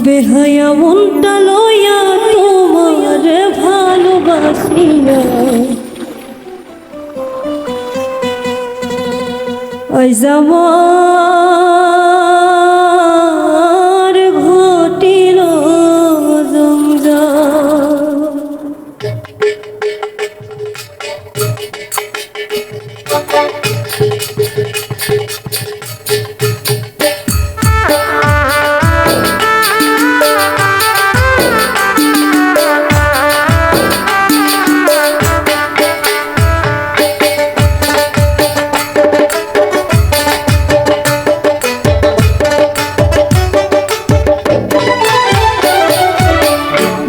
বেহায়া মনটা লইয়া তোমার ভালোবাসিয়া আজ আমার ঘটিল জঞ্জাল।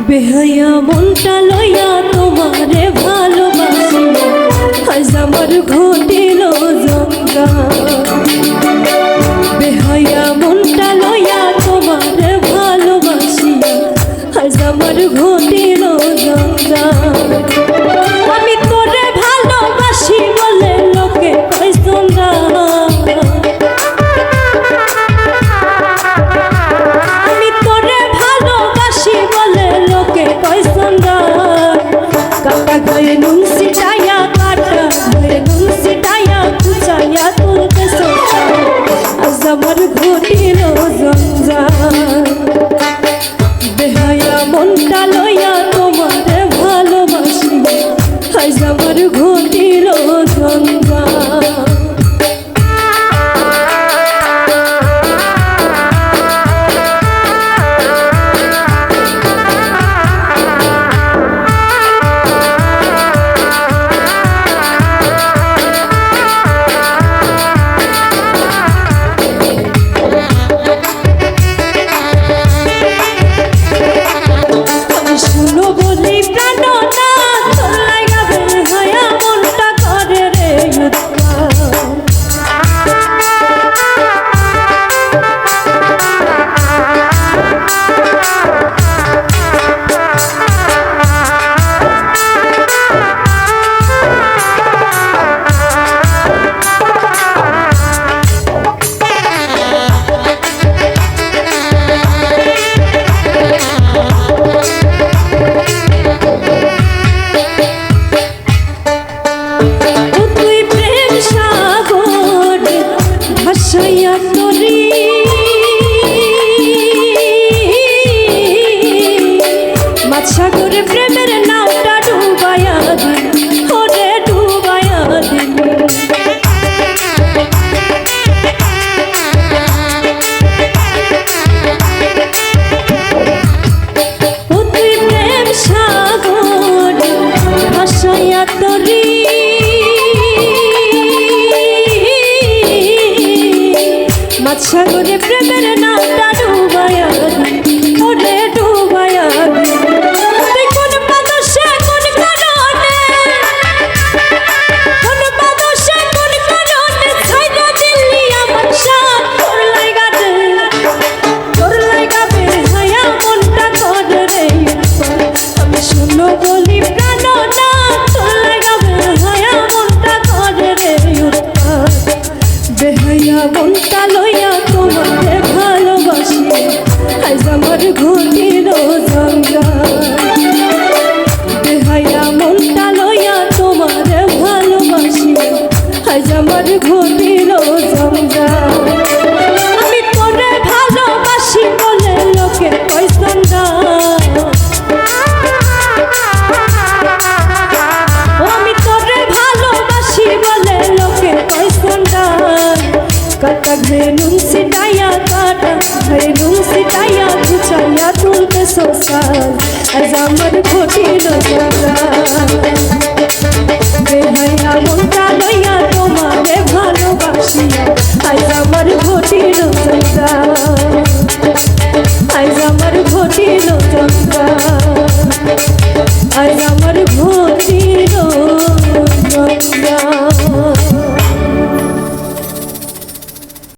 বেহায়া মনটা লইয়া তোমারে ভালোবাসিয়া আজ আমার ঘটিল জঞ্জাল। বেহায়া মনটা লইয়া তোমারে ভালোবাসিয়া আজ আমার ঘটিল জঞ্জাল। আমি তোরে ভালোবাসি বলে লোকে কয় জঞ্জাল। আমি তোরে ভালোবাসি বলে লোকে কয় জঞ্জাল। কাটা গায়ে নুন ছিটাইয়া কাটা গায়ে নুন ছিটাইয়া কুচাইয়া তুলতে সোচা আজ আমার ঘটিল জঞ্জাল। বেহায়া মনটা লইয়া তোমারে ভালোবাসি আজ আমার ঘটিল জঞ্জাল। সাগরে প্রেমের নাওটা ডুবায়া দিন ওরে ডুবায়া দিন। ও তুই প্রেম সাগর ভাসাইয়া তরি মাছ সাগরে প্রেমের নাওটা ডুবায়া দিন ওরে ডুবায়া দিন। মনটা লইয়া তোমারে ভালোবাসি আজ আমার ঘটিল জঞ্জাল। বেহায়া মনটা লইয়া তোমারে ভালোবাসি আজ আমার ঘটিল জঞ্জাল। আমি তোরে ভালোবাসি বলে লোকে কয় জঞ্জাল। আমি তোরে ভালোবাসি বলে লোকে কয় জঞ্জাল। কাটা ঘরে নুন ছিটাইয়া কাটা ঘরে নুন ছিটাইয়া কুচাইয়া তুলতে সোসাল আজ আমার ঘটিল জঞ্জাল। বেহায়া মনটা